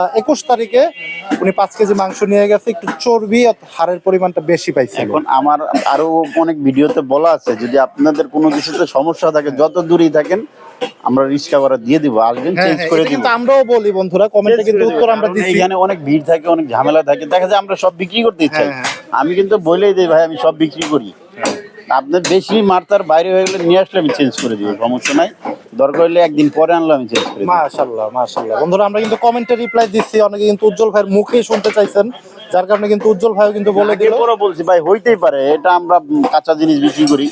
21 তারিখে উনি 5 কেজি মাংস নিয়ে গেছে, একটু চর্বি হাড়ের পরিমাণটা বেশি পাইছে। এখন আমার আরো অনেক ভিডিওতে বলা আছে, যদি আপনাদের কোনো কিছুতে সমস্যা থাকে যত দূরেই থাকেন আমরা রিস্কা করা দিয়ে দিব, আসবেন চেঞ্জ করে দিব। কিন্তু আমরাও বলি বন্ধুরা, কমেন্টে কিন্তু উত্তর আমরা দিছি। এখানে অনেক ভিড় থাকে, অনেক ঝামেলা থাকে, দেখা যায় আমরা সব বিক্রি করতে চাই। আমি কিন্তু বলেই দিই ভাই আমি সব বিক্রি করি, আপনার বেশি মাত্রার বাইরে হয়ে গেলে নিয়ে আসলে আমি চেঞ্জ করে দিব, সমস্যা নাই। দরকার হলে একদিন পরে আনলে আমি চেঞ্জ করে দিব। মাশাআল্লাহ মাশাআল্লাহ বন্ধুরা, আমরা কিন্তু কমেন্টে রিপ্লাই দিচ্ছি, অনেকে কিন্তু উজ্জ্বল ভাইয়ের মুখেই শুনতে চাইছেন, যার কারণে কিন্তু উজ্জ্বল ভাইও কিন্তু বলে দিল। পরে বলছি ভাই হইতেই পারে, এটা আমরা কাঁচা জিনিস বিক্রি করি,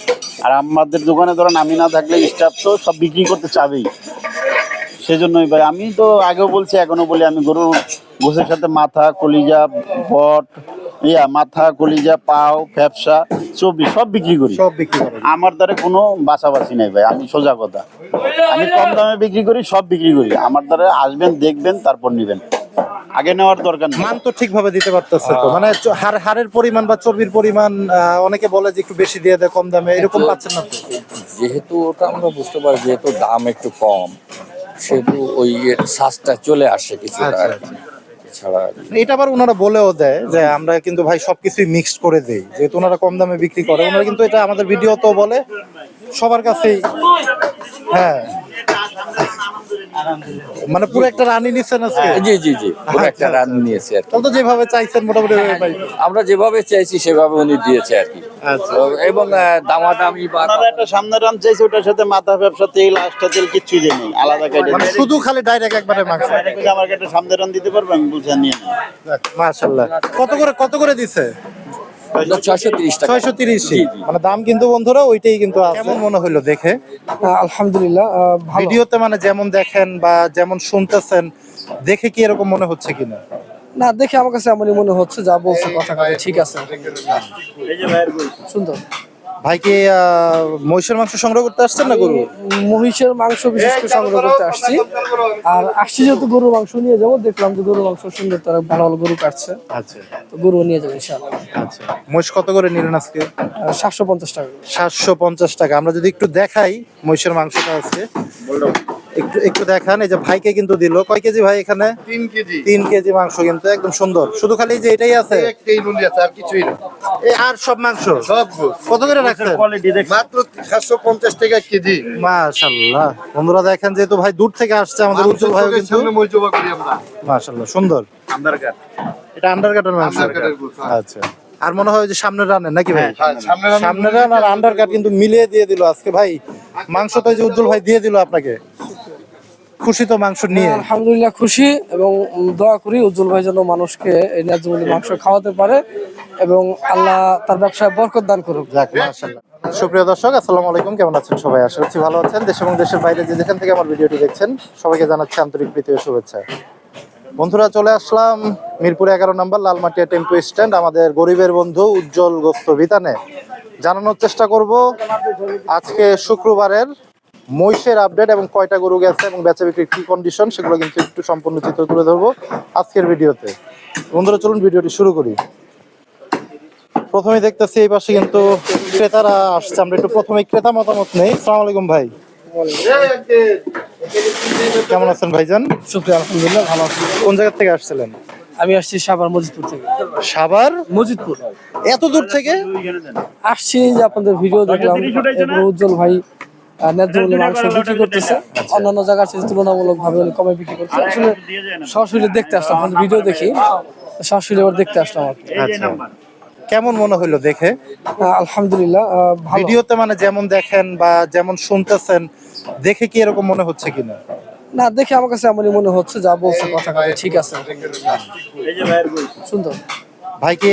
আর আমাদের দোকানে ধরেন আমি না থাকলে স্টাফ তো সব বিক্রি করতে চাবেই, সেজন্যই ভাই আমি তো আগেও বলছি এখনো বলি, আমি গরুর গোশের সাথে মাথা, কলিজা, বট, মাথা, কলিজা, পাও, ফ্যাপসা, চর্বি সব বিক্রি করি। সব বিক্রি করেন? আমার দ্বারা কোনো বাছাবাছি নাই ভাই, আমি সোজা কথা, আমি কম দামে বিক্রি করি, সব বিক্রি করি। আমার দ্বারা আসবেন, দেখবেন, তারপর নেবেন, আগে নেওয়ার দরকার নেই। মান তো ঠিকভাবে দিতে পারতেছে তো, মানে হাড়ের পরিমাণ বা চর্বির পরিমাণ অনেকে বলে যে একটু বেশি দিয়ে দেয় কম দামে, এরকম পাচ্ছেন না তো? যেহেতু ওটা আমরা বুঝতে পারি, যেহেতু দাম একটু কম, সেহেতু ওই শ্বাসটা চলে আসে কিছুটা আর কি। এছাড়া এটা আবার ওনারা বলেও দেয় যে আমরা কিন্তু ভাই সবকিছুই মিক্সড করে দেই, যেহেতু ওনারা কম দামে বিক্রি করে। ওনারা কিন্তু এটা আমাদের ভিডিওতেও বলে, সবার কাছেই। হ্যাঁ, মানে পুরো একটা রানি নিচ্ছেন আজকে? জি জি জি, পুরো একটা রান নিয়েছে আর কি। তাহলে তো যেভাবে চাইছেন মোটামুটি ভাই। আমরা যেভাবে চাইছি সেভাবে উনি দিয়েছে আর কি। আচ্ছা। এবং দামাদামি বা আপনারা একটা সামনে রান চাইছে, ওটার সাথে মাথা, ব্যবসা, তেল, আষ্টা তেল কিচ্ছু দেয় নেই, আলাদা কেটে মানে শুধু খালি ডাইরেক্ট একবারে মাংস। আমাকে একটা সামনে রান দিতে পারবেন, আমি বুঝে নিয়ে নিই। মাশাআল্লাহ। কত করে দিছে? 630 টাকা। 630। মানে দাম কিন্তু বন্ধুরা ওইটাই কিন্তু আছে। কেমন মনে হলো দেখে? আলহামদুলিল্লাহ ভালো। ভিডিওতে মানে যেমন দেখেন বা যেমন শুনতেছেন, দেখে কি এরকম মনে হচ্ছে কিনা? না, দেখে আমার কাছে এমনই মনে হচ্ছে, যা বলছে কথা ঠিক আছে, সুন্দর। ভাই কি মহিষের মাংস সংগ্রহ করতে আসছেন না গরু? মহিষের মাংস বিশেষ করে সংগ্রহ করতে আসছি, আর আসছি যেহেতু গরুর মাংস নিয়ে যাবো, দেখলাম যে গরুর মাংস সুন্দর, তারা ভালো ভালো গরু কাটছে, আচ্ছা তো গরু নিয়ে যাবো ইনশাআল্লাহ। আচ্ছা। মহিষ কত করে নিলেন আজকে? 750 টাকা। 750 টাকা। আমরা যদি একটু দেখাই মহিষের মাংসটা আজকে, একটু দেখান। এই যে ভাইকে কিন্তু দিল, কয় কেজি ভাই এখানে? 3 কেজি। 3 কেজি মাংস, কিন্তু একদম সুন্দর। শুধু খালি যে এটাই আছে? একটাই নুলি আছে, আর কিছুই না। আর সব মাংস সব গোছ। কত করে রাখছেন? মাত্র 750 টাকা কেজি। মাশাআল্লাহ বন্ধুরা, দেখেন যেহেতু ভাই দূর থেকে আসছে, আমাদের উজ্জ্বল ভাই কিন্তু। সামনে মজুবা করি আমরা। মাশাআল্লাহ সুন্দর। আন্ডারকাট। এটা আন্ডারকাটের মাংস? আন্ডারকাটের গোছ। আচ্ছা। আর মনে হয় যে সামনের রানের নাকি ভাই? সামনে রান আর আন্ডারকাট কিন্তু মিলিয়ে দিয়ে দিল আজকে ভাই। মাংস তো যে উজ্জ্বল ভাই দিয়ে দিল আপনাকে, খুশি তো মাংস নিয়ে? আলহামদুলিল্লাহ খুশি, এবং দোয়া করি উজ্জ্বল ভাই যেন মানুষকে এই ন্যায্য মূল্যে মাংস খাওয়াতে পারে, এবং আল্লাহ তার ব্যবসায় বরকত দান করুক। যাক মাশাআল্লাহ। সুপ্রিয় দর্শক, আসসালামু আলাইকুম। কেমন আছেন সবাই? আশা করছি ভালো আছেন। দেশ এবং দেশের বাইরে যে যেখান থেকে আমার ভিডিওটি দেখছেন, সবাইকে জানাচ্ছি আন্তরিক প্রীতি ও শুভেচ্ছা। বন্ধুরা, চলে আসলাম মিরপুর 11 নম্বর লালমাটিয়া টেম্পো স্ট্যান্ড, আমাদের গরিবের বন্ধু উজ্জ্বল গোস্ত বিতানে। জানানোর চেষ্টা করব আজকে শুক্রবারের মহিষের আপডেট, এবং কয়টা গরু গেছে এবং বেচা বিক্রির কি কন্ডিশন, সেগুলো কিন্তু একটু সম্পূর্ণ চিত্র তুলে ধরবো আজকের ভিডিওতে। বন্ধুরা চলুন ভিডিওটি শুরু করি। প্রথমে দেখতেছি এই পাশে কিন্তু ক্রেতারা আসছে, আমরা একটু প্রথমে ক্রেতা মতামত নেই। আসসালামু আলাইকুম ভাই, কেমন আছেন ভাইজান? শুক্রিয়া, আলহামদুলিল্লাহ ভালো আছি। কোন জায়গা থেকে আসছিলেন? আমি আসছি সাভার মজিদপুর থেকে। সাভার মজিদপুর এত দূর থেকে আসছি, যে আপনাদের ভিডিও দেখলাম, এরপর উজ্জ্বল ভাই ন্যায্য মূল্যে মাংস বিক্রি করতেছে, অন্যান্য জায়গার চেয়ে তুলনামূলক ভাবে উনি কমে বিক্রি করছে। আসলে সরাসরি দেখতে আসলাম, আপনাদের ভিডিও দেখি, সরাসরি ওর দেখতে আসলাম আর কি। আচ্ছা, কেমন মনে হলো দেখে? আলহামদুলিল্লাহ ভালো। ভিডিওতে মানে যেমন দেখেন বা যেমন শুনতেছেন, দেখে কি এরকম মনে হচ্ছে কিনা? না, দেখে আমার কাছে এমনই মনে হচ্ছে, যা বলছে কথা ঠিক আছে, সুন্দর। ভাই কি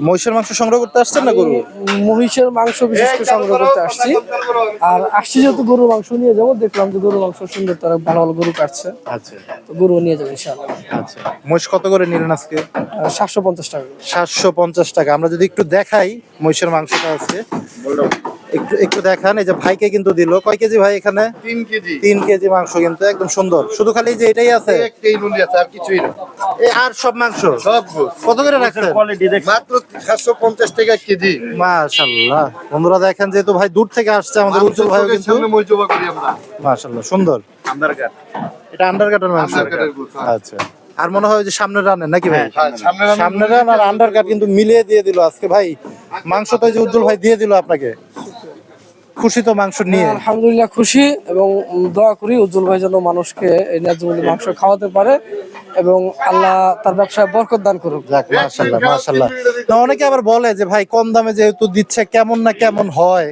মহিষের মাংস সংগ্রহ করতে আসছেন না গরু? মহিষের মাংস বিশেষ করে সংগ্রহ করতে আসছি, আর আসছি যেহেতু গরুর মাংস নিয়ে যাবো, দেখলাম যে গরুর মাংস সুন্দর, তারা ভালো ভালো গরু কাটছে, আচ্ছা তো গরু নিয়ে যাবো ইনশাআল্লাহ। আচ্ছা। মহিষ কত করে নিলেন আজকে? 750 টাকা। 750 টাকা। আমরা যদি একটু দেখাই মহিষের মাংসটা আজকে, একটু দেখান। এই যে ভাইকে কিন্তু দিল, কয় কেজি ভাই এখানে? 3 কেজি। 3 কেজি মাংস, কিন্তু একদম সুন্দর। শুধু খালি যে এটাই আছে? একটাই নুলি আছে, আর কিছুই না। আর সব মাংস সব গোছ। কত করে রাখছেন? মাত্র 750 টাকা কেজি। মাশাআল্লাহ বন্ধুরা, দেখেন যেহেতু ভাই দূর থেকে আসছে, আমাদের উজ্জ্বল ভাই কিন্তু। সামনে মজুবা করি আমরা। মাশাআল্লাহ সুন্দর। আন্ডারকাট। এটা আন্ডারকাটের মাংস? আন্ডারকাটের গোছ। আচ্ছা। আর মনে হয় যে সামনের রানের নাকি ভাই? সামনে সামনের রান আর আন্ডার কাট কিন্তু মিলিয়ে দিয়ে দিল আজকে ভাই। মাংস তো এই যে উজ্জ্বল ভাই দিয়ে দিল আপনাকে, খুশি তো মাংস নিয়ে? আলহামদুলিল্লাহ খুশি, এবং দোয়া করি উজ্জ্বল ভাই যেন মানুষকে এই ন্যায্য মূল্যে মাংস খাওয়াতে পারে এবং আল্লাহ তার ব্যবসায় বরকত দান করুক। যাক মাশাআল্লাহ মাশাআল্লাহ। না অনেকে আবার বলে যে ভাই কম দামে যেহেতু দিচ্ছে কেমন না কেমন হয়,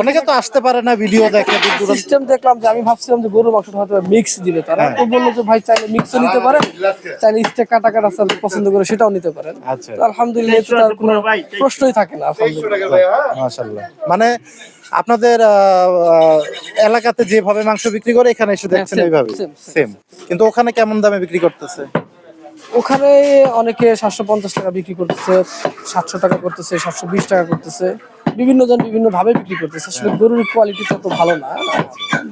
অনেকে তো আসতে পারে না ভিডিও দেখে দূর দূরান্ত। সিস্টেম দেখলাম যে আমি ভাবছিলাম যে গরুর মাংসটা হয়তো মিক্স দিবে তারা, তো বললো যে ভাই চাইলে মিক্সও নিতে পারেন, চাইলে স্টেক কাটা কাটা চাল পছন্দ করে সেটাও নিতে পারেন। আচ্ছা তো আলহামদুলিল্লাহ এতে তার কোনো প্রশ্নই থাকে না আলহামদুলিল্লাহ। মাশাআল্লাহ। মানে আপনাদের এলাকাতে যেভাবে মাংস বিক্রি করে এখানে এসে দেখছেন same, এইভাবে same, সেম, কিন্তু ওখানে কেমন দামে বিক্রি করতেছে? ওখানে অনেকে 750 টাকা বিক্রি করতেছে, 700 টাকা করতেছে, 720 টাকা করতেছে, বিভিন্ন জন বিভিন্ন ভাবে বিক্রি করতেছে। আসলে গরুর কোয়ালিটিটা তো ভালো না।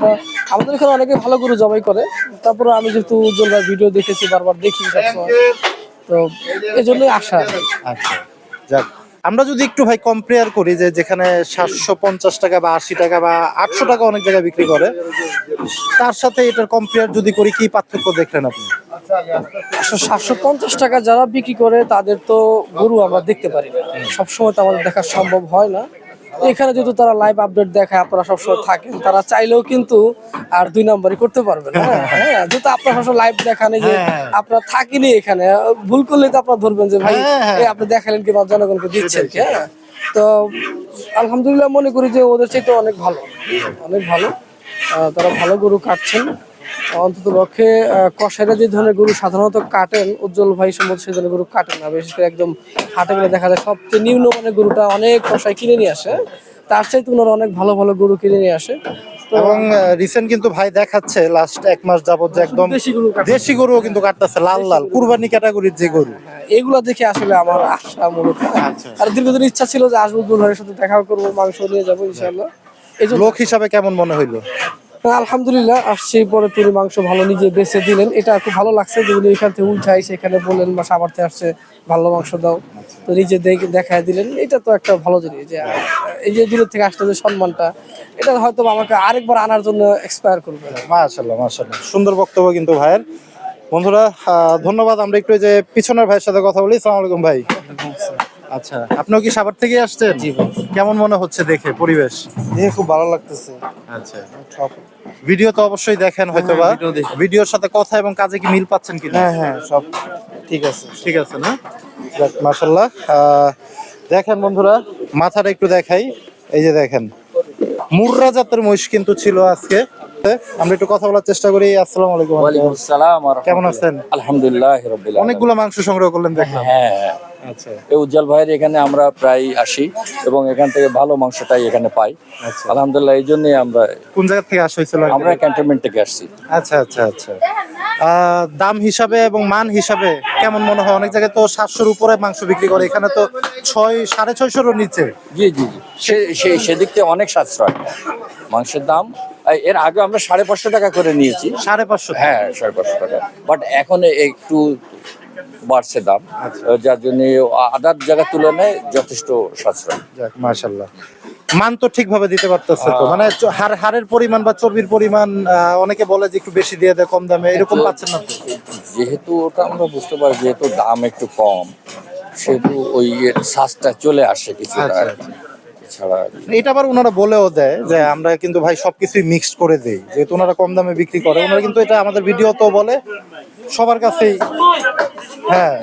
বা আমাদের এখানে অনেকে ভালো গরু জবাই করে, তারপরে আমি যেহেতু উজ্জ্বল ভাই ভিডিও দেখেছি, বারবার দেখি সবসময়, তো এই জন্যই আশা আর কি। আচ্ছা যাক, আমরা যদি একটু ভাই কম্পেয়ার করি যে যেখানে 750 টাকা বা 80 টাকা বা 800 টাকা অনেক জায়গায় বিক্রি করে, তার সাথে এটার কম্পেয়ার যদি করি কি পার্থক্য দেখলেন আপনি? 750 টাকা যারা বিক্রি করে তাদের তো গরু আমরা দেখতে পারি না, সবসময় তো আমাদের দেখা সম্ভব হয় না। এখানে যেহেতু তারা লাইভ আপডেট দেখায়, আপনারা সবসময় থাকেন, তারা চাইলেও কিন্তু আর 2 নাম্বারই করতে পারবেন। হ্যাঁ, যেহেতু আপনারা সবসময় লাইভ দেখান, এই যে আপনারা থাকিনি এখানে, ভুল করলে তো আপনারা ধরবেন যে ভাই এই আপনি দেখালেন কি বা জনগণকে দিচ্ছেন কি। হ্যাঁ, তো আলহামদুলিল্লাহ মনে করি যে ওদের চাইতে অনেক ভালো, অনেক ভালো। তারা ভালো গরু কাটছেন, অন্তত পক্ষে কষাইরা যে ধরনের গরু সাধারণত কাটেন, উজ্জ্বল ভাই সম্ভবত সেই ধরনের গরু কাটেন না। বিশেষ করে একদম হাটে গেলে দেখা যায় সবচেয়ে নিম্নমানের গরুটা অনেক কষাই কিনে নিয়ে আসে, তার চাইতে ওনারা অনেক ভালো ভালো গরু কিনে নিয়ে আসে। তো এবং রিসেন্ট কিন্তু ভাই দেখাচ্ছে লাস্ট 1 মাস যাবত যে একদম দেশি গরু কাটে। দেশি গরুও কিন্তু কাটতেছে, লাল লাল কুরবানি ক্যাটাগরির যে গরু। এগুলা দেখে আসলে আমার আশা মূলত, আর দীর্ঘদিন ইচ্ছা ছিল যে আসবো উজ্জ্বল ভাইয়ের সাথে দেখা করবো, মাংস নিয়ে যাবো ইনশাআল্লাহ। এই জন্য লোক হিসাবে কেমন মনে হইলো? আলহামদুলিল্লাহ আসছি, পরে তিনি মাংস ভালো নিজে বেছে দিলেন, এটা খুব ভালো লাগছে যে উনি এখান থেকে উঠাই সেখানে বললেন বা সামর্থ্যে আসছে ভালো মাংস দাও, তো নিজে দেখায় দিলেন। এটা তো একটা ভালো জিনিস যে এই যে দূরের থেকে আসতে যে সম্মানটা, এটা হয়তো আমাকে আরেকবার আনার জন্য এক্সপায়ার করবে। মাশাআল্লাহ মাশাআল্লাহ, সুন্দর বক্তব্য কিন্তু ভাইয়ের। বন্ধুরা ধন্যবাদ। আমরা একটু এই যে পিছনের ভাইয়ের সাথে কথা বলি। আসসালামু আলাইকুম ভাই। আচ্ছা, আপনিও কি সাভার থেকে আসছেন? জি ভাই। কেমন মনে হচ্ছে দেখে পরিবেশ? খুব ভালো লাগতেছে। আচ্ছা, ভিডিও তো অবশ্যই দেখেন হয়তোবা, ভিডিওর সাথে কথা এবং কাজে কি মিল পাচ্ছেন কিনা? হ্যাঁ সব ঠিক আছে। ঠিক আছে না? যাক মাশাআল্লাহ। দেখেন বন্ধুরা, মাথাটা একটু দেখাই, এই যে দেখেন মুর্রা জাতের মহিষ কিন্তু ছিল আজকে। আমরা একটু কথা বলার চেষ্টা করি। আসসালামু আলাইকুম। ওয়ালাইকুম আসসালাম ওয়া রাহমাতুল্লাহ। কেমন আছেন? আলহামদুলিল্লাহ রাব্বিল আলামিন। অনেকগুলো মাংস সংগ্রহ করলেন দেখলাম। হ্যাঁ, আচ্ছা এই উজ্জ্বল ভাইয়ের এখানে আমরা প্রায় আসি এবং এখান থেকে ভালো মাংসটাই এখানে পাই। আচ্ছা। আলহামদুলিল্লাহ, এই জন্যই আমরা কোন জায়গা থেকে আসা হয়েছিল? আমরা ক্যান্টনমেন্ট থেকে আসছি। আচ্ছা আচ্ছা আচ্ছা। দাম হিসাবে এবং মান হিসাবে কেমন মনে হয়? অনেক জায়গায় তো 700-র উপরে মাংস বিক্রি করে, এখানে তো 600-650-র নিচে। জি জি জি, সেদিক থেকে অনেক সাশ্রয় মাংসের দাম। এর আগে আমরা 550 টাকা করে নিয়েছি। 550? হ্যাঁ, 550 টাকা, বাট এখন একটু বাড়ছে দাম, যার জন্য আদার জায়গার তুলনায় যথেষ্ট সাশ্রয়। যাক মাশাআল্লাহ। মান তো ঠিকভাবে দিতে পারতেছে তো, মানে হাড়ের পরিমাণ বা চর্বির পরিমাণ অনেকে বলে যে একটু বেশি দিয়ে দেয় কম দামে, এরকম পাচ্ছেন না তো? যেহেতু ওটা আমরা বুঝতে পারি, যেহেতু দাম একটু কম, সেহেতু ওই শ্বাসটা চলে আসে কিছুটা আচ্ছা, আর কি। এছাড়া এটা আবার ওনারা বলেও দেয় যে আমরা কিন্তু ভাই সবকিছুই মিক্সড করে দেই, যেহেতু ওনারা কম দামে বিক্রি করে। ওনারা কিন্তু এটা আমাদের ভিডিওতেও বলে, সবার কাছেই। হ্যাঁ,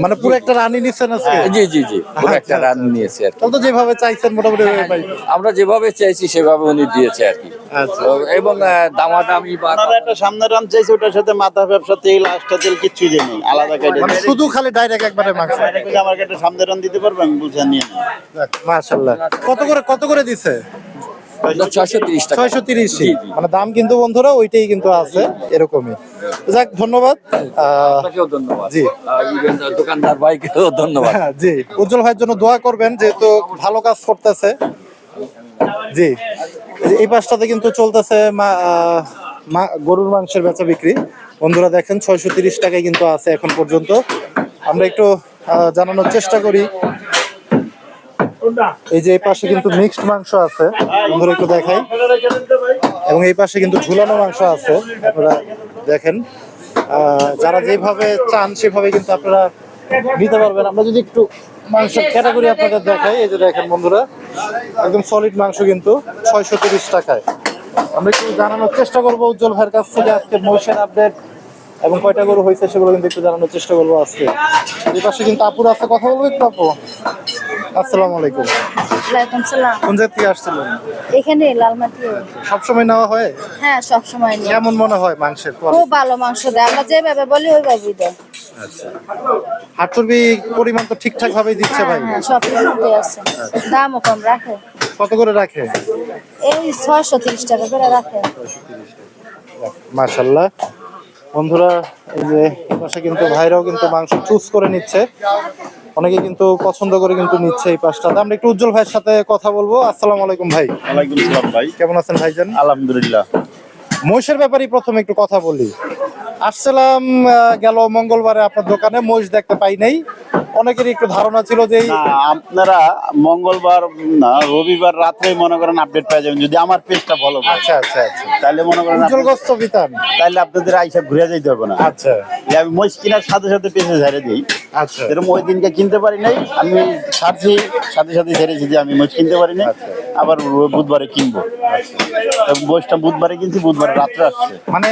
মানে পুরো একটা রানি নিচ্ছেন আজকে? জি জি জি, পুরো একটা রান নিয়েছে আর কি। তাহলে তো যেভাবে চাইছেন মোটামুটি ভাই। আমরা যেভাবে চাইছি সেভাবে উনি দিয়েছে আর কি। আচ্ছা। এবং দামাদামি বা আপনারা একটা সামনে রান চাইছে, ওটার সাথে মাথা ব্যবসা তেল আষ্টা তেল কিচ্ছুই দেয়নি, আলাদা কেটে মানে শুধু খালি ডাইরেক্ট একবারে মাংস। আমাকে একটা সামনে রান দিতে পারবেন, আমি বুঝে নিয়ে নিই। মাশাআল্লাহ। কত করে দিছে? 630 টাকা। 630। জি, জি। মানে দাম কিন্তু বন্ধুরা ওইটাই কিন্তু আছে এরকমই। যাক ধন্যবাদ। আপনাকেও ধন্যবাদ। জি। ইভেন দোকানদার ভাইকেও ধন্যবাদ। হ্যাঁ, জি, উজ্জ্বল ভাইয়ের জন্য দোয়া করবেন, যেহেতু ভালো কাজ করতেছে। জি, এই পাশটাতে কিন্তু চলতেছে গরুর মাংসের বেচা বিক্রি। বন্ধুরা দেখেন 630 টাকায় কিন্তু আছে এখন পর্যন্ত। আমরা একটু জানানোর চেষ্টা করি। এই যে এই পাশে কিন্তু মিক্সড মাংস আছে, বন্ধুরা একটু দেখাই, এবং এই পাশে কিন্তু ঝুলানো মাংস আছে। আপনারা দেখেন যারা যেভাবে চান সেভাবে কিন্তু আপনারা নিতে পারবেন। আমরা যদি একটু মাংস ক্যাটাগরি আপনাদের দেখাই, এই যে দেখেন বন্ধুরা, একদম সলিড মাংস কিন্তু 630 টাকায়। আমরা একটু জানানোর চেষ্টা করবো উজ্জ্বল ভাইয়ের কাছ থেকে আজকে মহিষের আপডেট এবং কয়টা গরু হয়েছে সেগুলো কিন্তু একটু জানানোর চেষ্টা করবো আজকে। এই পাশে কিন্তু আপুর আছে, কথা বলবো একটু। আপু আসসালামু আলাইকুম। ওয়ালাইকুম সালাম। কোন জায়গা থেকে আসছিলেন? এখানে লালমাটি। সবসময় নেওয়া হয়? হ্যাঁ, সব সময় নিই। কেমন মনে হয় মাংসের খুব quality? ভালো মাংস দেয়, আমরা যেভাবে বলি ওইভাবেই দেয়। আচ্ছা, হাট চর্বি পরিমাণ তো ঠিকঠাক ভাবেই দিচ্ছে ভাই? হ্যাঁ, সব কিছুতেই আছে। দামও কম রাখে। কত করে রাখে? এই 630 টাকা করে রাখে। মাশাআল্লাহ। বন্ধুরা, এই যে এই পাশে কিন্তু ভাইরাও কিন্তু মাংস চুজ করে নিচ্ছে, অনেকে কিন্তু পছন্দ করে কিন্তু নিচ্ছে এই পাশটাতে। আমরা একটু উজ্জ্বল ভাইয়ের সাথে কথা বলবো। আসসালামু আলাইকুম ভাই। ওয়ালাইকুম সালাম ভাই, কেমন আছেন ভাইজান? আলহামদুলিল্লাহ। মহিষের ব্যাপারেই প্রথমে একটু কথা বলি। আসছিলাম গেল মঙ্গলবারে আপনার দোকানে, মহিষ দেখতে পাই নাই। অনেকেরই একটু ধারণা ছিল যে না, আপনারা মঙ্গলবার না রবিবার রাত্রে মনে করেন আপডেট পেয়ে যাবেন যদি আমার পেজটা ফলো করেন। আচ্ছা আচ্ছা আচ্ছা, তাহলে মনে করেন উজ্জ্বল গোস্ত বিতান। তাহলে আপনাদের আইসা ঘুরে যাইতে হবে না। আচ্ছা যে আমি মহিষ কেনার সাথে সাথে পেজে ঝেড়ে দিই। আচ্ছা যেরকম ওই দিনকে কিনতে পারি নাই, আমি ছাড়ছি সাথে সাথে ঝেড়েছি যে আমি মহিষ কিনতে পারি নাই, আবার বুধবারে কিনবো। মহিষটা বুধবারে কিনছি, বুধবারে রাত্রে আসছে। মানে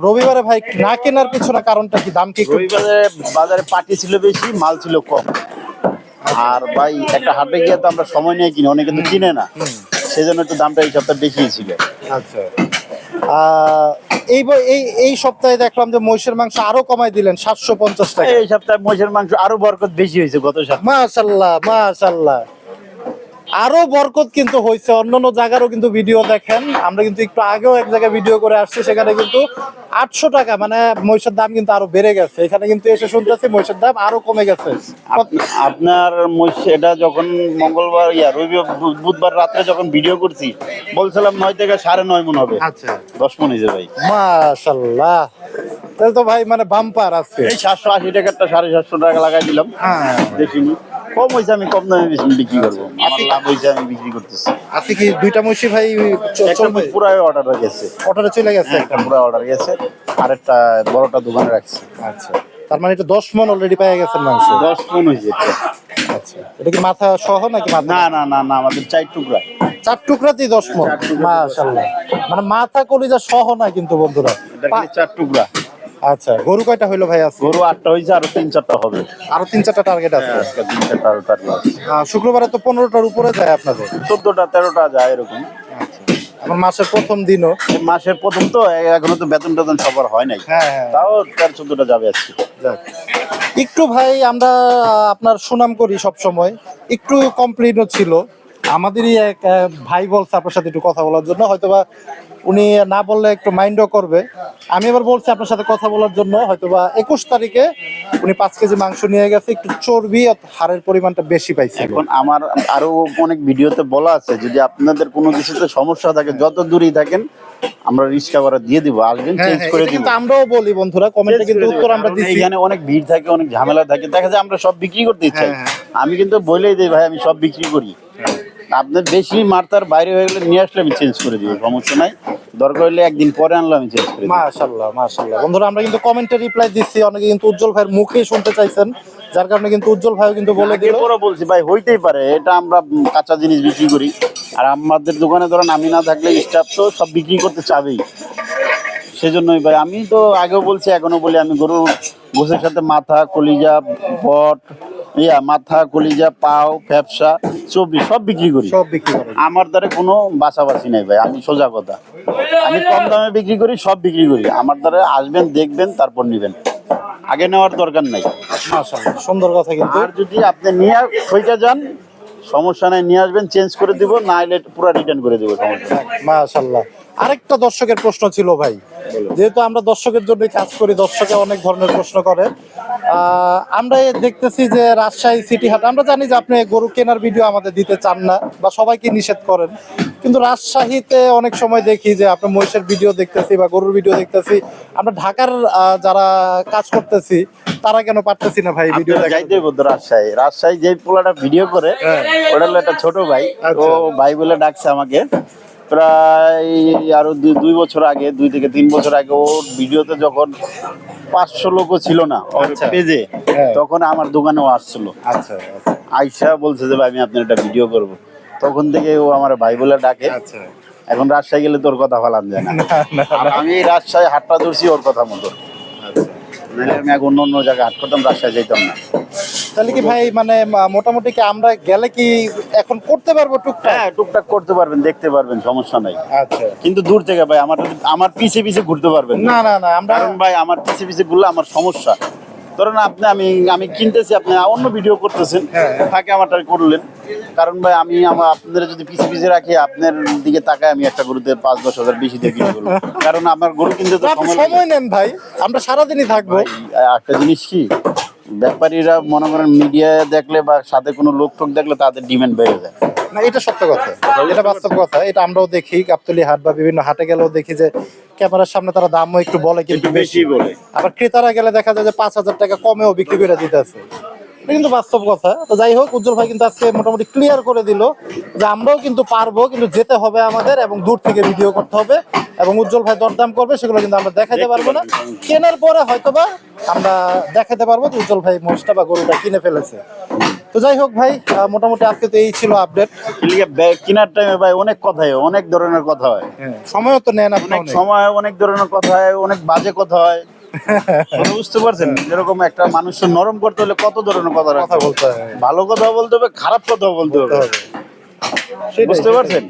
রবিবারে ভাই না কেনার পিছনে কারণটা কি? দাম কি একটু? রবিবারে বাজারে পাটি ছিল বেশি, মাল ছিল কম। আর ভাই একটা হাটে গিয়ে তো আমরা সময় নিয়ে কিনি, অনেকে তো কিনে না, সেই জন্য একটু দামটা এই সপ্তাহে বেশি ছিল। আচ্ছা, এই সপ্তাহে দেখলাম যে মহিষের মাংস আরো কমাই দিলেন 750 টাকা। এই সপ্তাহে মহিষের মাংস আরো বরকত বেশি হয়েছে গত সপ্তাহে। মাশাআল্লাহ মাশাআল্লাহ, আরো বরকত কিন্তু হয়েছে। অন্যান্য জায়গারও কিন্তু ভিডিও দেখেন, আমরা কিন্তু একটু আগেও এক জায়গায় ভিডিও করে আসছি, সেখানে কিন্তু 800 টাকা, মানে মহিষের দাম কিন্তু আরো বেড়ে গেছে। এখানে কিন্তু এসে শুনতেছি মহিষের দাম আরো কমে গেছে। আপনার মহিষ এটা যখন মঙ্গলবার রবিবার বুধবার রাত্রে যখন ভিডিও করছি বলছিলাম 9 থেকে 9.5 মণ হবে। আচ্ছা 10 মণ হয়েছে ভাই। মাশাআল্লাহ, তাহলে তো ভাই মানে বাম্পার আছে। এই 780 টাকারটা 750 টাকা লাগাই দিলাম। হ্যাঁ, দেখিনি কম হয়েছে, আমি কম দামে বেশি বিক্রি করবো, আমার লাভ হয়েছে, আমি বিক্রি করতেছি। আজকে কি দুইটা মহিষী ভাই একটা মহিষ পুরাই অর্ডার হয়ে গেছে, অর্ডারে চলে গেছে? একটা পুরা অর্ডার গেছে, আরেকটা বড়টা দোকানে রাখছি। আচ্ছা, তার মানে এটা 10 মণ অলরেডি পেয়ে গেছেন মাংস? 10 মণ হয়েছে এটা। আচ্ছা, এটা কি মাথা সহ নাকি মাথা? না না না না, আমাদের 4 টুকরা। 4 টুকরাতেই 10 মণ? 4 টুকরাতেই 10 মণ। মাশাআল্লাহ, মানে মাথা কলিজা সহ না কিন্তু বন্ধুরা। এটা খালি 4 টুকরা। আচ্ছা, গরু কয়টা হইলো ভাই আজকে? গরু 8টা হয়েছে, আরো 3-4টা হবে। আরো 3-4টা টার্গেট আছে? আজকে 3-4টা আরো টার্গেট আছে। শুক্রবারে তো 15টার উপরে যায় আপনাদের? 14টা 13টা যায় এরকম। আচ্ছা, এখন মাসের প্রথম দিনও? এই মাসের প্রথম তো, এখনো তো বেতন টেতন সবার হয় নাই। হ্যাঁ হ্যাঁ, তাও 13-14টা যাবে আজকে। যাক। একটু ভাই আমরা আপনার সুনাম করি সব সময়, একটু কমপ্লেইনও ছিল আমাদেরই এক ভাই বলছে আপনার সাথে একটু কথা বলার জন্য, হয়তোবা উনি না বললে একটু মাইন্ডও করবে। আমি এবার বলছি আপনার সাথে কথা বলার জন্য, হয়তোবা 21 তারিখে উনি 5 কেজি মাংস নিয়ে গেছে, একটু চর্বি হাড়ের পরিমাণটা বেশি পাইছে। এখন আমার আরো অনেক ভিডিওতে বলা আছে, যদি আপনাদের কোনো কিছুতে সমস্যা থাকে যত দূরেই থাকেন আমরা রিস্কা করে দিয়ে দিব, আসবেন চেঞ্জ করে দিব। কিন্তু আমরাও বলি বন্ধুরা, কমেন্টে কিন্তু উত্তর আমরা দিছি। এখানে অনেক ভিড় থাকে, অনেক ঝামেলা থাকে, দেখা যায় আমরা সব বিক্রি করতে চাই। হ্যাঁ, আমি কিন্তু বলেই দিই ভাই আমি সব বিক্রি করি, আপনার বেশি মাত্রার বাইরে হয়ে গেলে নিয়ে আসলে আমি চেঞ্জ করে দিব, সমস্যা নাই। দরকার হলে একদিন পরে আনলে আমি চেঞ্জ করে দিব। মাশাআল্লাহ মাশাআল্লাহ, বন্ধুরা আমরা কিন্তু কমেন্টে রিপ্লাই দিচ্ছি, অনেকে কিন্তু উজ্জ্বল ভাইয়ের মুখেই শুনতে চাইছেন, যার কারণে কিন্তু উজ্জ্বল ভাইও কিন্তু বলে দিল। এরপরে বলছি ভাই হইতেই পারে, এটা আমরা কাঁচা জিনিস বিক্রি করি, আর আমাদের দোকানে ধরেন আমি না থাকলে স্টাফ তো সব বিক্রি করতে চাবেই। সেজন্যই ভাই আমি তো আগেও বলছি এখনো বলি, আমি গরুর গোশের সাথে মাথা কলিজা বট মাথা কলিজা পাও ফ্যাপসা চর্বি সব বিক্রি করি। সব বিক্রি করে? আমার দ্বারা কোনো বাছাবাছি নাই ভাই, আমি সোজা কথা, আমি কম দামে বিক্রি করি, সব বিক্রি করি। আমার দ্বারা আসবেন দেখবেন তারপর নিবেন, আগে নেওয়ার দরকার নাই। মাশাআল্লাহ, সুন্দর কথা। কিন্তু আর যদি আপনি নিয়ে হইতে যান সমস্যা নাই, নিয়ে আসবেন চেঞ্জ করে দিব, না এলে পুরো রিটার্ন করে দেবো, সমস্যা নাই। মাশাআল্লাহ, আরেকটা দর্শকের প্রশ্ন ছিল ভাই, যেহেতু আমরা দর্শকের জন্য কাজ করি, দর্শকে অনেক ধরনের প্রশ্ন করে। আমরা দেখতেছি যে রাজশাহী সিটি হাট, আমরা জানি যে আপনি গরু কেনার ভিডিও আমাদের দিতে চান না বা সবাইকে নিষেধ করেন, কিন্তু রাজশাহীতে অনেক সময় দেখি যে আপনি মহিষের ভিডিও দেখতেছি বা গরুর ভিডিও দেখতেছি, আমরা ঢাকার যারা কাজ করতেছি তারা কেন পারতেছি না ভাই ভিডিও আপনারা যাইতে বলতো রাজশাহী যে পোলাটা ভিডিও করে ওটা হলো একটা ছোট ভাই, ও ভাই বলে ডাকছে আমাকে, প্রায় আরো দুই বছর আগে, 2 থেকে 3 বছর আগে ওর ভিডিওতে যখন 500 লোকও ছিল না ওর আচ্ছা। পেজে, হ্যাঁ। তখন আমার দোকানেও আসছিল। আচ্ছা আইসা বলছে যে ভাই আমি আপনার একটা ভিডিও করব। তখন থেকে ও আমার ভাই বলে ডাকে। আচ্ছা। এখন রাজশাহী গেলে তোর কথা ফালান যায় না। আর আমি রাজশাহী হাটটা ধরছি ওর কথা মতো, নাহলে আমি এখন অন্য জায়গায় হাট করতাম, রাজশাহী যাইতাম না। তাহলে কি ভাই মানে মোটামুটি কি আমরা গেলে কি এখন করতে পারবো টুকটাক? হ্যাঁ, টুকটাক করতে পারবেন, দেখতে পারবেন, সমস্যা নাই। আচ্ছা। কিন্তু দূর থেকে ভাই আমার পিছে পিছে ঘুরতে পারবেন না না না আমরা কারণ ভাই আমার পিছে পিছে ঘুরলে আমার সমস্যা। ধরেন আপনি আমি কিনতেছি, আপনি অন্য ভিডিও করতেছেন, ফাঁকে আমারটা করলেন। কারণ ভাই আমি আপনাদের যদি পিছে পিছে রাখি, আপনার দিকে তাকায় আমি একটা গরুতে 5-10 হাজার বেশি দিয়ে কিনে করবো। কারণ আমার গরু কিনতে তো আপনি সময় লাগে। সময় নেন ভাই, আমরা সারাদিনই থাকবো। একটা জিনিস কি, ব্যাপারীরা মনে করেন মিডিয়া দেখলে বা সাথে কোনো লোক টোক দেখলে তাদের ডিমান্ড বেড়ে যায়। না এটা সত্য কথা, এটা বাস্তব কথা। এটা আমরাও দেখি গাবতলী হাট বা বিভিন্ন হাটে গেলেও দেখি যে ক্যামেরার সামনে তারা দামও একটু বলে, কিন্তু বেশি বলে। আবার ক্রেতারা গেলে দেখা যায় যে 5,000 টাকা কমেও বিক্রি করে দিতেছে। এটা কিন্তু বাস্তব কথা। তো যাই হোক, উজ্জ্বল ভাই কিন্তু আজকে মোটামুটি ক্লিয়ার করে দিল যে আমরাও কিন্তু পারবো, কিন্তু যেতে হবে আমাদের এবং দূর থেকে ভিডিও করতে হবে, এবং উজ্জ্বল ভাই দরদাম করবে সেগুলো কিন্তু আমরা দেখাতে পারবো না। কেনার পরে হয়তোবা আমরা দেখাতে পারবো যে উজ্জ্বল ভাই মহিষটা বা গরুটা কিনে ফেলেছে। তো যাই হোক ভাই, মোটামুটি আজকে তো এই ছিল আপডেট। কেনার টাইমে ভাই অনেক কথা হয়, অনেক ধরনের কথা হয়, সময়ও তো নেন আপনি অনেক অনেক। সময় অনেক ধরনের কথা হয়, অনেক বাজে কথা হয়। আপনি বুঝতে পারছেন, যেরকম একটা মানুষের নরম করতে হলে কত ধরনের কথা কথা রাখতে হবে। বলতে হয়। ভালো কথা বলতে হবে, খারাপ কথা বলতে হবে, সেটাই, বুঝতে সেটাই। পারছেন।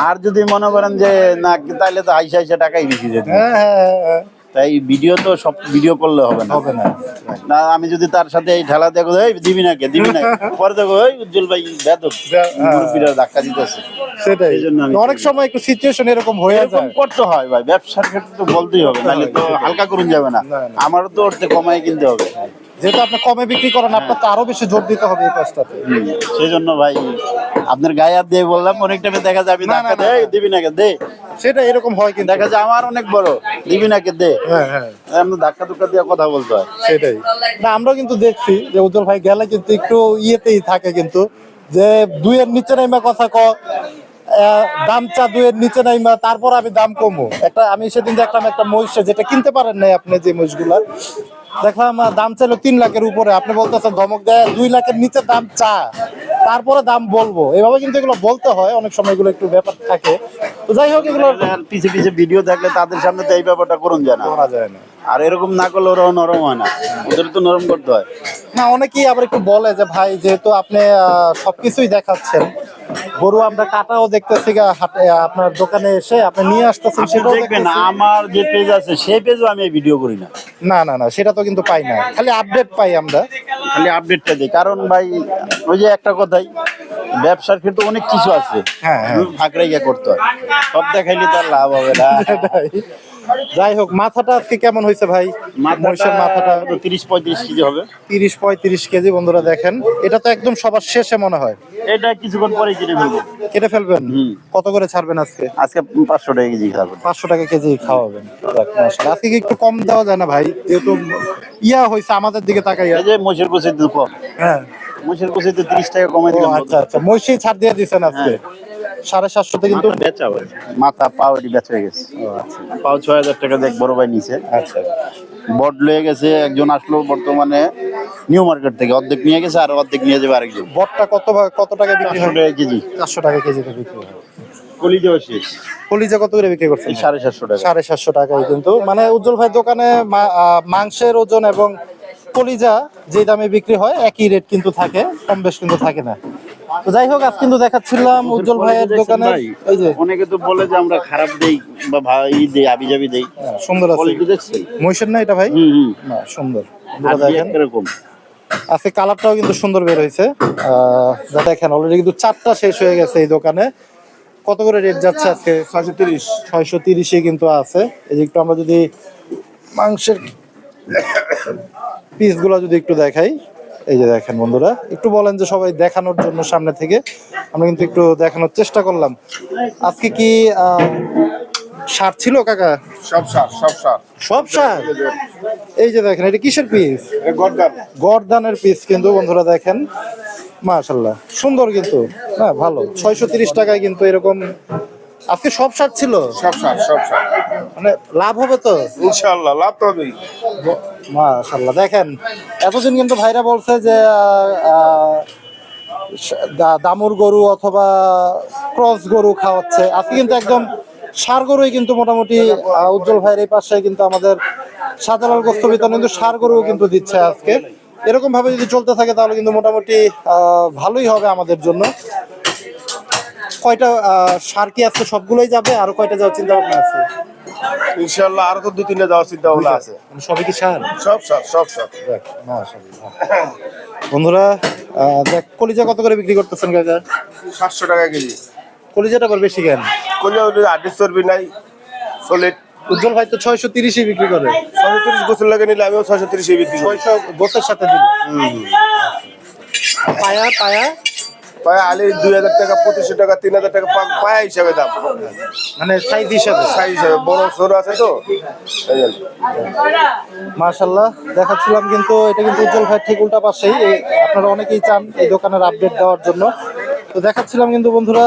আর যদি মনে করেন যে না, তাইলে তো আইসা আইসা টাকাই বেশি যেত। হ্যাঁ হ্যাঁ হ্যাঁ। তাই ভিডিও তো সব ভিডিও করলে হবে না। হবে না। না আমি যদি তার সাথে এই ঠেলা দেখো, এই দিবি না কে, দিবি না, পরে দেখো এই উজ্জ্বল ভাই বেদব মুরব্বীরা ধাক্কা দিতেছে। সেটাই, এই জন্য আমি অনেক সময় একটু সিচুয়েশন এরকম হয়ে এরকম যায়। করতে হয় ভাই, ব্যবসার ক্ষেত্রে তো বলতেই হবে, নাহলে তো হালকা করুন যাবে না। না, না। আমারও তো ওরতে কমাই কিনতে হবে। যেহেতু আপনি কমে বিক্রি করেন, আপনার তো আরো বেশি জোর দিতে হবে এই কাজটাতে। সেই জন্য ভাই আপনার গায়ে হাত দিয়ে বললাম, অনেক টাইমে দেখা যাবে না, ধাক্কা না, দে, না। এই দিবি না কে দে, সেটা এরকম হয় কিন্তু। দেখা যায় আমার অনেক বড়, দিবি না কে দে, হ্যাঁ হ্যাঁ এমন ধাক্কা ধুক্কা দিয়ে কথা বলতে হয়। সেটাই। না আমরাও কিন্তু দেখছি যে উজ্জ্বল ভাই গেলে কিন্তু একটু ইয়েতেই থাকে, কিন্তু যে 2-এর নিচে নাইমা কথা দাম চা 2-এর নিচে নাইমা, তারপর আমি দাম কমো। আমি সেদিন দেখলাম একটা মহিষে, যেটা কিনতে পারেন নাই আপনি, যে মহিষগুলা দেখলাম দাম চাইলো 3 লাখের উপরে, আপনি বলতেছেন ধমক দেয় 2 লাখের নিচে দাম চা, তারপরে দাম বলবো। এভাবে কিন্তু এগুলো বলতে হয়, অনেক সময় এগুলো একটু ব্যাপার থাকে। তো যাই হোক, এগুলো আর পিছে পিছে ভিডিও দেখলে তাদের সামনে তো এই ব্যাপারটা করুন যায় না। করা যায় না। আর এরকম না করলে ওরাও নরম হয় না, ওদের তো নরম করতে হয়। না অনেকেই আবার একটু বলে যে ভাই, যেহেতু আপনি সবকিছুই দেখাচ্ছেন, গরু আমরা কাটাও দেখতেছি হাটে, আপনার দোকানে এসে আপনি নিয়ে আসতেছেন আপনি সেটাও দেখবেন দেখতেছি। আমার যে পেজ আছে সেই পেজও আমি এই ভিডিও করি না, না না না, সেটা তো কিন্তু পাই না, খালি আপডেট পাই আমরা। খালি আপডেটটা দিই। কারণ ভাই ওই যে একটা কথাই, ব্যবসার ক্ষেত্রে অনেক কিছু আছে, হ্যাঁ, হ্যাঁ। ফাঁকড়ে গিয়ে করতে হয়, সব দেখাইলে তার লাভ হবে না। সেটাই। যাই হোক, মাথাটা আজকে কেমন হয়েছে ভাই? মহিষের মাথাটা 30-35 কেজি হবে। 30-35 কেজি বন্ধুরা দেখেন। এটা তো একদম সবার শেষে মনে হয় এটা কিছুক্ষণ পরে কিনে ফেলবো। কেটে ফেলবেন। কত করে ছাড়বেন আজকে? আজকে 500 টাকা কেজি খাবেন। 500 টাকা কেজি খাওয়াবেন। যাক, মাশাআল্লাহ। আজকে কি একটু কম দেওয়া যায় না ভাই? যেহেতু ইয়া হয়েছে আমাদের দিকে তাকাইয়া। এই যে মহিষের কুচি দুঃখ, হ্যাঁ। মহিষের কুচিতে 30 টাকা কমাই ও দিলাম। আচ্ছা আচ্ছা, মহিষী ছাড় দিয়ে দিচ্ছেন আজকে। 750 কিন্তু। মাথা বেচা ভাই, মাথা পাও এটি বেচা হয়ে গেছে। পাও 6000 টাকা দেখ বড় ভাই নিচে। আচ্ছা। বট লয়ে গেছে একজন, আসলো বর্তমানে নিউ মার্কেট থেকে, অর্ধেক নিয়ে গেছে আর অর্ধেক নিয়ে যাবে আরেকজন। বটটা কত টাকা বিক্রি 400 হয়? টাকা কেজি। 400 টাকা কেজিতে বিক্রি হয়। কলিজাও শেষ, কলিজা কত করে বিক্রি করছেন? এই 750 টাকা। 750 টাকায় কিন্তু, মানে উজ্জ্বল ভাই দোকানে মাংসের ওজন এবং কলিজা যে দামে বিক্রি হয় একই রেট কিন্তু থাকে, কম বেশ কিন্তু থাকে না। তো যাই হোক, আজ কিন্তু দেখাচ্ছিলাম উজ্জ্বল ভাইয়ের দোকানে। এই যে অনেকে তো বলে যে আমরা খারাপ দেই বা ভাই দেই, আবি যাবি দেই। সুন্দর আছে। কোয়ালিটি দেখছেন? মহিষের না এটা ভাই? না সুন্দর। আর দেখেন এরকম আজকে কালারটাও কিন্তু সুন্দর বের হয়েছে। দেখেন অলরেডি কিন্তু 4টা শেষ হয়ে গেছে এই দোকানে। কত করে রেট যাচ্ছে আজকে? 630 কিন্তু আছে। এই যে একটু আমরা যদি মাংসের পিসগুলো যদি একটু দেখাই, এই যে দেখেন বন্ধুরা, একটু বলেন যে সবাই দেখানোর জন্য সামনে থেকে আমরা কিন্তু একটু দেখানোর চেষ্টা করলাম। আজকে কি সার ছিল কাকা? সব সার সব সার। এই যে দেখেন, এটা কিসের পিস? গর্দান। গর্দানের পিস কিন্তু বন্ধুরা দেখেন, মাশাআল্লাহ সুন্দর কিন্তু, না ভালো। 630 টাকায় কিন্তু এরকম আজকে সব সার ছিল, সব সার মানে লাভ হবে তো? ইনশাআল্লাহ লাভ তো হবেই। মাশাআল্লাহ। দেখেন এতদিন কিন্তু ভাইরা বলছে যে দামুর গরু অথবা ক্রস গরু খাওয়াচ্ছে, আজকে কিন্তু একদম ষাঁড় গরুই কিন্তু মোটামুটি উজ্জ্বল ভাইয়ের এই পাশে কিন্তু আমাদের শাহজালাল গোস্ত বিতরণ কিন্তু ষাঁড় গরুও কিন্তু দিচ্ছে আজকে। এরকম ভাবে যদি চলতে থাকে তাহলে কিন্তু মোটামুটি ভালোই হবে আমাদের জন্য। কয়টা ষাঁড় কি আজকে সবগুলোই যাবে, আরো কয়টা যাওয়ার চিন্তা ভাবনা আছে? ইনশাআল্লাহ আরো তো 2-3টা যাওয়ার চিন্তা ভাবনা আছে। মানে সবই কি ষাঁড়? সব সার মাশাআল্লাহ। বন্ধুরা দেখ কলিজা কত করে বিক্রি করতেছেন কাকা? 700 টাকা কেজি। কলিজাটা আবার বেশি কেন? কোন আড্ডি চর্বি নাই, সলিড। উজ্জ্বল ভাই তো 630 বিক্রি করে। 630 গোসল লাগে নিলে আমিও 630 বিক্রি করি। 600 গোছের সাথে দিল। পায়া পায়া পায়া আলি 2000 টাকা, 2500 টাকা, 3000 টাকা পায়া হিসাবে দাম, মানে সাইজ হিসাবে। সাইজ হিসাবে। বড় ছোট আছে তো এই জন্য। মাশাআল্লাহ দেখাচ্ছিলাম কিন্তু এটা কিন্তু উজ্জ্বল ভাই ঠিক উল্টা পাশেই। আপনারা অনেকেই চান এই দোকানের আপডেট দেওয়ার জন্য, তো দেখাচ্ছিলাম কিন্তু বন্ধুরা